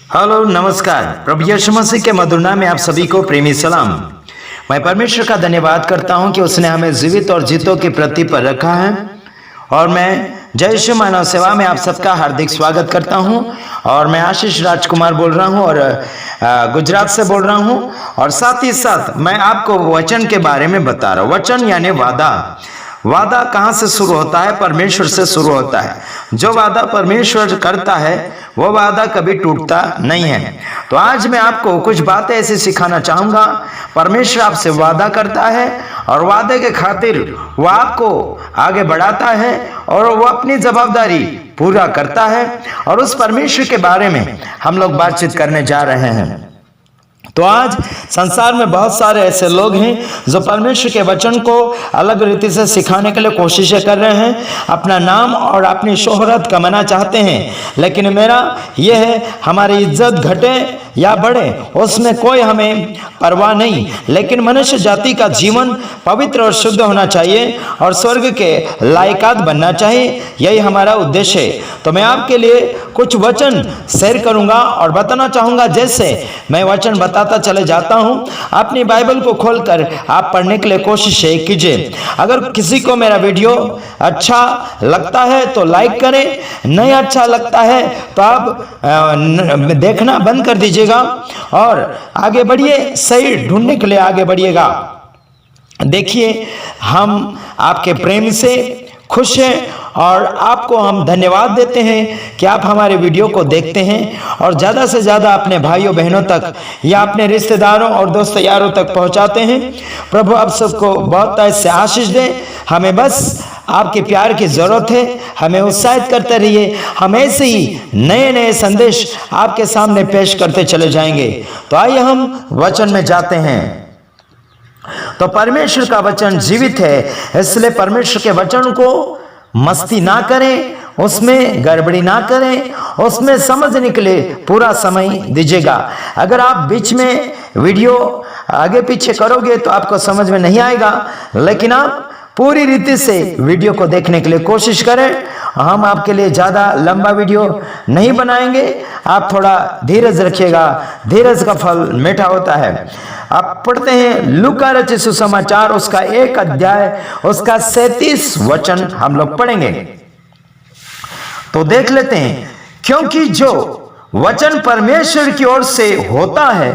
Hello नमस्कार। प्रभु यीशु मसीह के मधुर नाम में आप सभी को प्रेमी सलाम। मैं परमेश्वर का धन्यवाद करता हूं कि उसने हमें जीवित और जीतों की पृथ्वी पर रखा है और मैं जय यीशु मानव सेवा में आप सबका हार्दिक स्वागत करता हूं। और मैं आशीष राजकुमार बोल रहा हूं और गुजरात से बोल रहा हूं। और साथ ही साथ मैं आपको वचन के बारे में बता रहा हूं। वचन यानी वादा। वादा कहाँ से शुरू होता है? परमेश्वर से शुरू होता है। जो वादा परमेश्वर करता है वो वादा कभी टूटता नहीं है। तो आज मैं आपको कुछ बातें ऐसी सिखाना चाहूंगा। परमेश्वर आपसे वादा करता है और वादे के खातिर वो आपको आगे बढ़ाता है और वो अपनी जवाबदारी पूरा करता है। और उस परमेश्वर के बारे में हम लोग बातचीत करने जा रहे हैं। तो आज संसार में बहुत सारे ऐसे लोग हैं जो परमेश्वर के वचन को अलग रीति से सिखाने के लिए कोशिशें कर रहे हैं, अपना नाम और अपनी शोहरत कमाना चाहते हैं। लेकिन मेरा यह है, हमारी इज्जत घटे या बढ़े उसमें कोई हमें परवाह नहीं, लेकिन मनुष्य जाति का जीवन पवित्र और शुद्ध होना चाहिए और स्वर्ग के लायकात बनना चाहिए। यही हमारा उद्देश्य है। तो मैं आपके लिए कुछ वचन शेयर करूंगा और बताना चाहूंगा। जैसे मैं वचन बताता चले जाता हूं, अपनी बाइबल को खोलकर आप पढ़ने के लिए कोशिश कीजिए। अगर किसी को मेरा वीडियो अच्छा लगता है तो लाइक करें, नहीं अच्छा लगता है तो आप देखना बंद कर दीजिएगा और आगे बढ़िए, सही ढूंढने के लिए आगे बढ़िएगा। देखिए, हम आपके प्रेम से खुश हैं और आपको हम धन्यवाद देते हैं कि आप हमारे वीडियो को देखते हैं और ज़्यादा से ज़्यादा अपने भाइयों बहनों तक या अपने रिश्तेदारों और दोस्त यारों तक पहुंचाते हैं। प्रभु आप सबको बहुत ऐसे आशीष दें। हमें बस आपके प्यार की ज़रूरत है। हमें उत्साहित करते रहिए। हम ऐसे ही नए नए संदेश आपके सामने पेश करते चले जाएंगे। तो आइए हम वचन में जाते हैं। तो परमेश्वर का वचन जीवित है, इसलिए परमेश्वर के वचन को मस्ती ना करें, उसमें गड़बड़ी ना करें, उसमें समझने के लिए पूरा समय दीजिएगा। अगर आप बीच में वीडियो आगे पीछे करोगे तो आपको समझ में नहीं आएगा, लेकिन आप पूरी रीति से वीडियो को देखने के लिए कोशिश करें। हम आपके लिए ज़्यादा लंबा वीडियो नहीं बनाएंगे, आप थोड़ा धीरज रखिएगा। धीरज का फल मीठा होता है। आप पढ़ते हैं लूका रचित सुसमाचार, उसका 1 अध्याय, उसका 37 वचन हम लोग पढ़ेंगे। तो देख लेते हैं। क्योंकि जो वचन परमेश्वर की ओर से होता है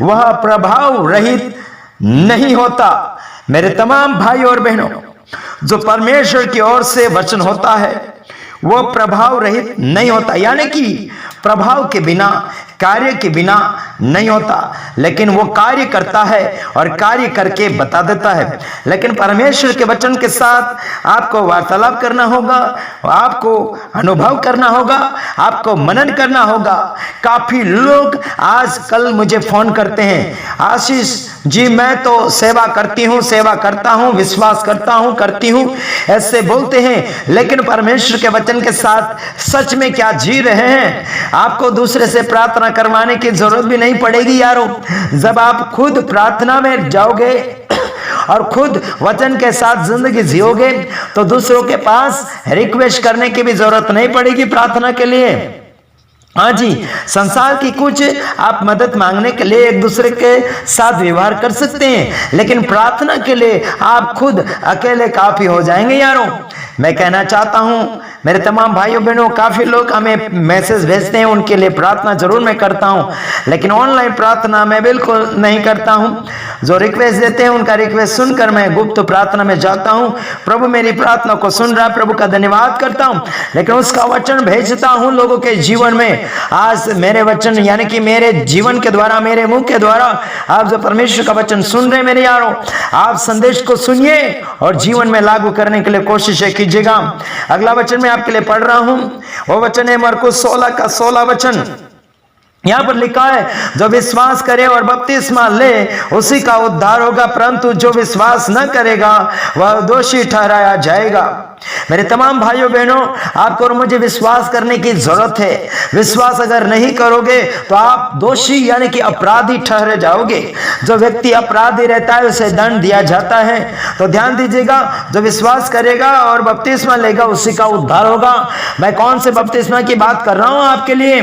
वह प्रभाव रहित नहीं होता। मेरे तमाम भाई और बहनों, जो परमेश्वर की ओर से वचन होता है वो प्रभाव रहित नहीं होता, यानी कि प्रभाव के बिना, कार्य के बिना नहीं होता, लेकिन वो कार्य करता है और कार्य करके बता देता है। लेकिन परमेश्वर के वचन के साथ आपको वार्तालाप करना होगा, आपको अनुभव करना होगा, आपको मनन करना होगा। काफी लोग आजकल मुझे फोन करते हैं, आशीष जी मैं तो सेवा करती हूँ, सेवा करता हूँ, विश्वास करता हूँ, करती हूँ, ऐसे बोलते हैं, लेकिन परमेश्वर के वचन के साथ सच में क्या जी रहे हैं? आपको दूसरे से प्रार्थना करवाने की जरूरत भी नहीं पड़ेगी यारों। जब आप खुद प्रार्थना में जाओगे और खुद वचन के साथ जिंदगी जियोगे तो दूसरों के पास रिक्वेस्ट करने की भी जरूरत नहीं पड़ेगी प्रार्थना के लिए। हाँ जी, संसार की कुछ आप मदद मांगने के लिए एक दूसरे के साथ व्यवहार कर सकते हैं, लेकिन प्रार्थना के लिए आप खुद अकेले काफी हो जाएंगे यारों। मैं कहना चाहता हूं मेरे तमाम भाइयों बहनों, काफी लोग हमें मैसेज भेजते हैं, उनके लिए प्रार्थना जरूर मैं करता हूं, लेकिन ऑनलाइन प्रार्थना मैं बिल्कुल नहीं करता हूं। जो रिक्वेस्ट देते हैं उनका रिक्वेस्ट सुनकर मैं गुप्त प्रार्थना में जाता हूं। प्रभु मेरी प्रार्थना को सुन रहा है, प्रभु का धन्यवाद करता हूं, लेकिन उसका वचन भेजता हूं लोगों के जीवन में। आज मेरे वचन यानी कि मेरे जीवन के द्वारा, मेरे मुंह के द्वारा आप जो परमेश्वर का वचन सुन रहे हैं मेरे यारों, आप संदेश को सुनिए और जीवन में लागू करने के लिए कोशिश कीजिएगा। अगला वचन मैं आपके लिए पढ़ रहा हूं, वो वचन है मरकुस 16 का 16 वचन। यहां पर लिखा है, जो विश्वास करे और बपतिस्मा ले उसी का उद्धार होगा, परंतु जो विश्वास न करेगा वह दोषी ठहराया जाएगा। मेरे तमाम भाइयों बहनों, आपको और मुझे विश्वास करने की जरूरत है। विश्वास अगर नहीं करोगे तो आप दोषी यानी कि अपराधी ठहरे जाओगे। जो व्यक्ति अपराधी रहता है उसे दंड दिया जाता है। तो ध्यान दीजिएगा, जो विश्वास करेगा और बपतिस्मा लेगा उसी का उद्धार होगा। मैं कौन से बपतिस्मा की बात कर रहा हूं आपके लिए?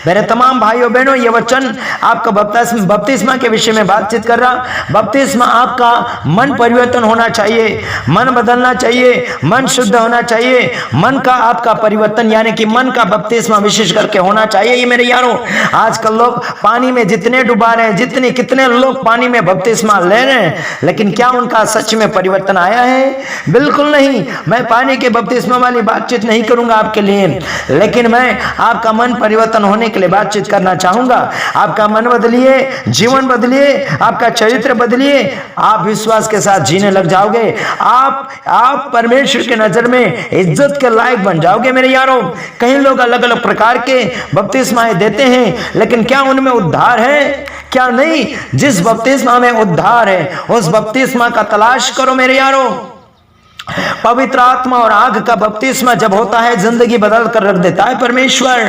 मेरे तमाम भाइयों बहनों, ये वचन आपका बपतिस्मा के विषय में बातचीत कर रहा। बपतिस्मा आपका मन परिवर्तन होना चाहिए, मन बदलना चाहिए, मन शुद्ध होना चाहिए। मन का आपका परिवर्तन यानी कि मन का बपतिस्मा विशेष करके होना चाहिए। ये मेरे यारों, आजकल लोग पानी में जितने डुबा रहे हैं, कितने लोग पानी में बपतिस्मा ले रहे हैं, लेकिन क्या उनका सच में परिवर्तन आया है? बिल्कुल नहीं। मैं पानी के बपतिस्मा वाली बातचीत नहीं करूंगा आपके लिए, लेकिन मैं आपका मन परिवर्तन होने के लिए बातचीत करना चाहूंगा। आपका मन बदलिए, जीवन बदलिए, आपका चरित्र बदलिए, आप विश्वास के साथ जीने लग जाओगे। आप परमेश्वर के नजर में इज्जत के लायक बन जाओगे मेरे यारों। कई लोग अलग अलग प्रकार के बपतिस्माएं देते हैं, लेकिन क्या उनमें उद्धार है? क्या नहीं? जिस बपतिस्मा में उद्धार है उस बपतिस्मा का तलाश करो मेरे यारों। पवित्र आत्मा और आग का बपतिस्मा जब होता है, जिंदगी बदल कर रख देता है परमेश्वर।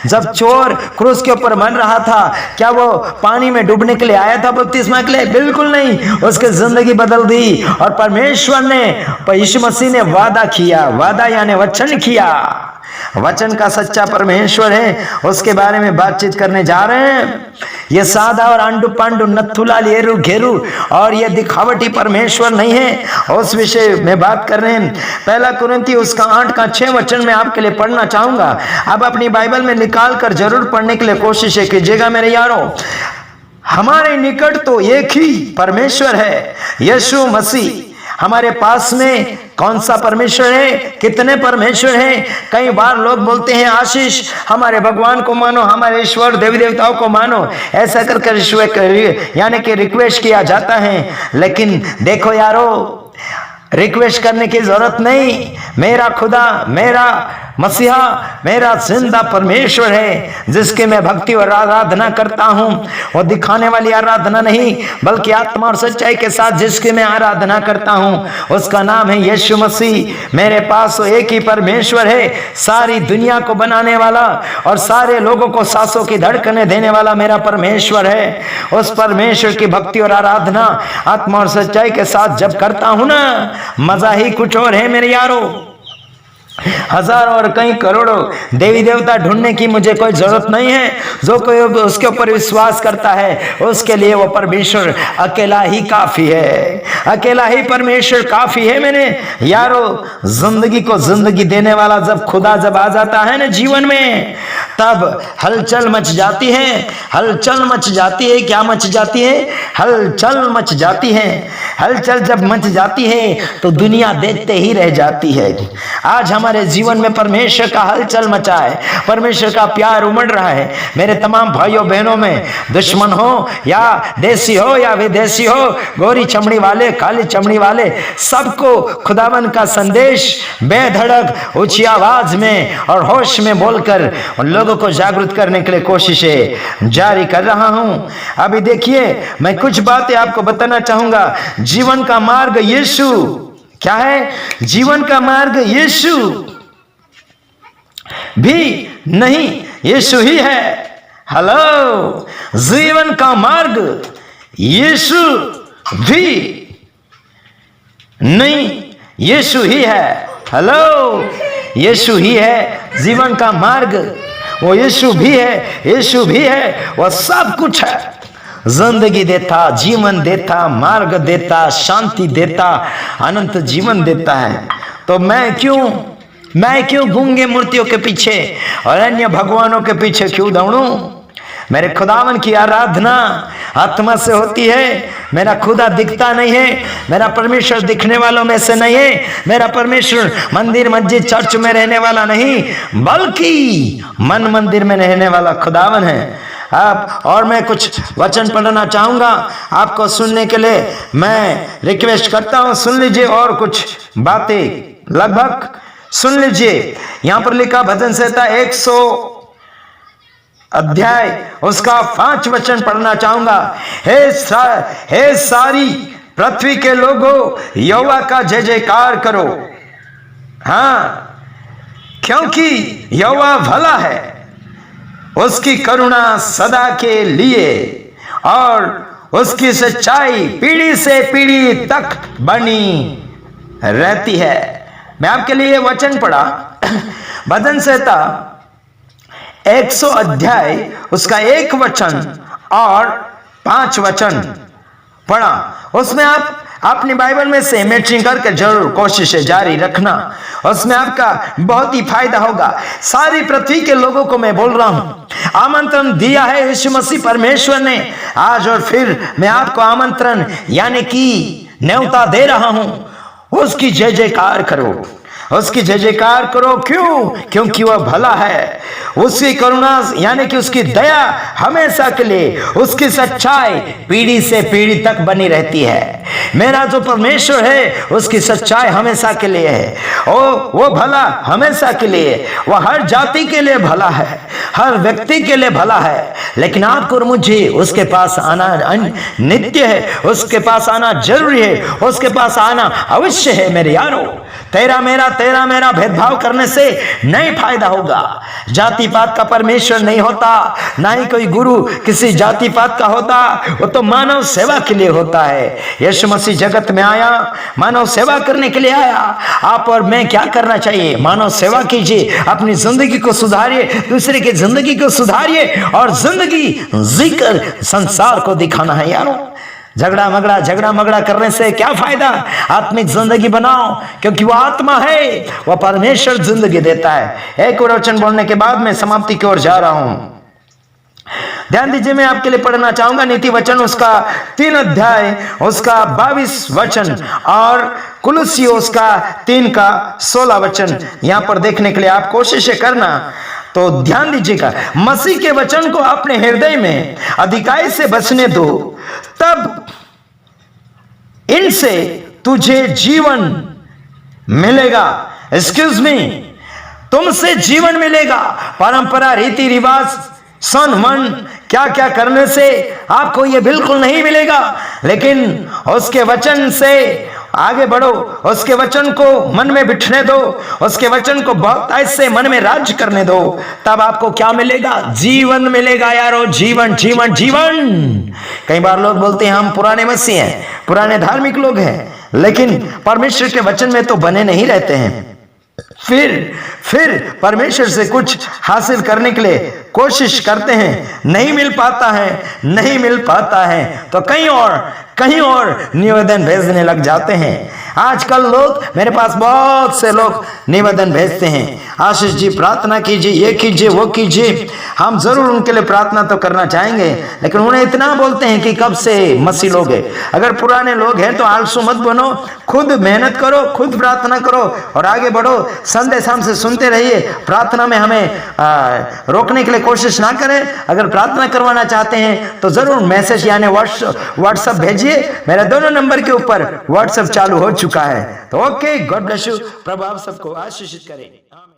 जब चोर क्रूस के ऊपर मर रहा था, क्या वो पानी में डूबने के लिए आया था बपतिस्मा के लिए? बिल्कुल नहीं। उसकी जिंदगी बदल दी और परमेश्वर ने, यीशु मसीह ने वादा किया, वादा यानी वचन किया। वचन का सच्चा परमेश्वर है, उसके बारे में बातचीत करने जा रहे हैं। ये सादा और आंडू पांडू नथुला लेरू घेरू और ये दिखावटी परमेश्वर नहीं है, उस विषय में बात कर रहे हैं। पहला कुरिन्थी उसका 8 का 6 वचन में आपके लिए पढ़ना चाहूंगा। आप अपनी बाइबल में निकाल कर जरूर पढ़ने के लिए कोशिश कीजिएगा मेरे यारों। हमारे निकट तो एक ही परमेश्वर है, यीशु मसीह। हमारे पास में कौन सा परमेश्वर है? कितने परमेश्वर हैं? कई बार लोग बोलते हैं, आशीष हमारे भगवान को मानो, हमारे ईश्वर देवी देवताओं को मानो, ऐसा कर यानी कि रिक्वेस्ट किया जाता है। लेकिन देखो यारो, रिक्वेस्ट करने की जरूरत नहीं। मेरा खुदा, मेरा मसीहा, मेरा जिंदा परमेश्वर है, जिसके मैं भक्ति और आराधना करता हूं। वो दिखाने वाली आराधना नहीं, बल्कि आत्मा और सच्चाई के साथ जिसकी मैं आराधना करता हूं, उसका नाम है यीशु मसीह। मेरे पास तो एक ही परमेश्वर है, सारी दुनिया को बनाने वाला और सारे लोगों को सांसों की धड़कने देने वाला मेरा परमेश्वर है। उस परमेश्वर की भक्ति और आराधना आत्मा और सच्चाई के साथ जब करता हूं ना, मजा ही कुछ और है मेरे यारों। हजारों और कई करोड़ों देवी देवता ढूंढने की मुझे कोई जरूरत नहीं है। जो कोई उसके ऊपर विश्वास करता है, उसके लिए वो परमेश्वर अकेला ही काफी है, अकेला ही परमेश्वर काफी है मेरे यारो। जिंदगी को जिंदगी देने वाला जब खुदा जब आ जाता है ना जीवन में, तब हलचल मच जाती है, हलचल मच जाती है। क्या मच जाती है? हलचल मच जाती है। हलचल जब मच जाती है तो दुनिया देखते ही रह जाती है। आज हमारे जीवन में परमेश्वर का हलचल मचा है, परमेश्वर का प्यार उमड़ रहा है। मेरे तमाम भाइयों बहनों में, दुश्मन हो या देसी हो या विदेशी हो, गोरी चमड़ी वाले, काली चमड़ी वाले, सबको खुदावन का संदेश बेधड़क ऊंची आवाज में और होश में बोलकर उन लोगों को जागरूक करने के लिए कोशिशें जारी कर रहा हूं। अभी देखिए, मैं कुछ बातें आपको बताना चाहूंगा। जीवन का मार्ग यीशु। क्या है? जीवन का मार्ग यीशु भी नहीं, यीशु ही है। हेलो, जीवन का मार्ग यीशु भी नहीं, यीशु ही है। हेलो, यीशु ही है जीवन का मार्ग, वो यीशु भी है, यीशु भी है, वो सब कुछ है। जिंदगी देता, जीवन देता, मार्ग देता, शांति देता, अनंत जीवन देता है। तो मैं क्यों गूंगे मूर्तियों के पीछे और अन्य भगवानों के पीछे क्यों दौड़ूं? मेरे खुदावन की आराधना आत्मा से होती है। मेरा खुदा दिखता नहीं है, मेरा परमेश्वर दिखने वालों में से नहीं है। मेरा परमेश्वर मंदिर मस्जिद चर्च में रहने वाला नहीं, बल्कि मन मंदिर में रहने वाला खुदावन है। आप और मैं कुछ वचन पढ़ना चाहूंगा आपको सुनने के लिए मैं रिक्वेस्ट करता हूं। सुन लीजिए और कुछ बातें लगभग सुन लीजिए। यहां पर लिखा भजन संहिता 100 अध्याय उसका 5 वचन पढ़ना चाहूंगा। हे सारी पृथ्वी के लोगों, यहोवा का जय जयकार करो। हाँ, क्योंकि यहोवा भला है, उसकी करुणा सदा के लिए और उसकी सच्चाई पीढ़ी से पीढ़ी तक बनी रहती है। मैं आपके लिए वचन पढ़ा, भजन संहिता 100 अध्याय उसका 1 वचन और 5 वचन पढ़ा। उसमें आप अपनी बाइबल में से मैचिंग करके जरूर कोशिश जारी रखना, उसमें आपका बहुत ही फायदा होगा। सारी पृथ्वी के लोगों को मैं बोल रहा हूं, आमंत्रण दिया है यीशु मसीह परमेश्वर ने आज, और फिर मैं आपको आमंत्रण यानी कि न्योता दे रहा हूं, उसकी जय जयकार करो, उसकी जय जयकार करो। क्यों? क्योंकि वह भला है, उसकी करुणा यानी कि उसकी दया हमेशा के लिए, उसकी सच्चाई पीढ़ी से पीढ़ी तक बनी रहती है। मेरा जो परमेश्वर है उसकी सच्चाई हमेशा के लिए है, वो भला हमेशा के लिए, वह हर जाति के लिए भला है, हर व्यक्ति के लिए भला है। लेकिन आपको और मुझे उसके पास आना नित्य है, उसके पास आना जरूरी है, उसके पास आना अवश्य है। मेरे यारो, तेरा मेरा भेदभाव करने से नहीं फायदा होगा। जाति पात का परमेश्वर नहीं होता, ना ही कोई गुरु किसी जाति पात का होता, वो तो मानव सेवा के लिए होता है। यीशु मसीह जगत में आया, मानव सेवा करने के लिए आया। आप और मैं क्या करना चाहिए? मानव सेवा कीजिए, अपनी जिंदगी को सुधारिए, दूसरे की जिंदगी को सुधारिए और जिंदगी जीकर संसार को दिखाना है। यारों, झगड़ा मगड़ा करने से क्या फायदा? आत्मिक जिंदगी बनाओ, क्योंकि वो आत्मा है, वह परमेश्वर जिंदगी देता है। एक और वचन बोलने के बाद मैं समाप्ति की ओर जा रहा हूं। ध्यान दीजिए, मैं आपके लिए पढ़ना चाहूंगा नीति वचन उसका 3 अध्याय उसका 22 वचन और कुलुस्सियों उसका 3 का 16 वचन। यहां पर देखने के लिए आप कोशिश करना। तो ध्यान दीजिएगा, मसीह के वचन को अपने हृदय में अधिकाई से बसने दो, तब इनसे तुझे जीवन मिलेगा। एक्सक्यूज मी, तुमसे जीवन मिलेगा। परंपरा, रीति रिवाज, सन मन क्या क्या करने से आपको ये बिल्कुल नहीं मिलेगा, लेकिन उसके वचन से आगे बढ़ो, उसके वचन को मन में बिठने दो, उसके वचन को बहुत ऐसे मन में राज्य करने दो, तब आपको क्या मिलेगा? जीवन मिलेगा। यारो, जीवन जीवन जीवन। कई बार लोग बोलते हैं हम पुराने मसीह हैं, पुराने धार्मिक लोग हैं, लेकिन परमेश्वर के वचन में तो बने नहीं रहते हैं। फिर परमेश्वर से कुछ हासिल करने के लिए कोशिश करते हैं, नहीं मिल पाता है तो कहीं और निवेदन भेजने लग जाते हैं। आजकल लोग, मेरे पास बहुत से लोग निवेदन भेजते हैं, आशीष जी प्रार्थना कीजिए, ये कीजिए वो कीजिए। हम जरूर उनके लिए प्रार्थना तो करना चाहेंगे, लेकिन उन्हें इतना बोलते हैं कि कब से मसीह लोग हैं। अगर पुराने लोग हैं तो आलसू मत बनो, खुद मेहनत करो, खुद प्रार्थना करो और आगे बढ़ो। संदेश हमसे सुनते रहिए, प्रार्थना में हमें रोकने के लिए कोशिश ना करें। अगर प्रार्थना करवाना चाहते हैं तो जरूर मैसेज यानी व्हाट्सएप भेजिए। मेरे दोनों नंबर के ऊपर व्हाट्सएप चालू हो चुका है। तो ओके, गॉड ब्लेस यू। प्रभु आप सबको आशीषित करे।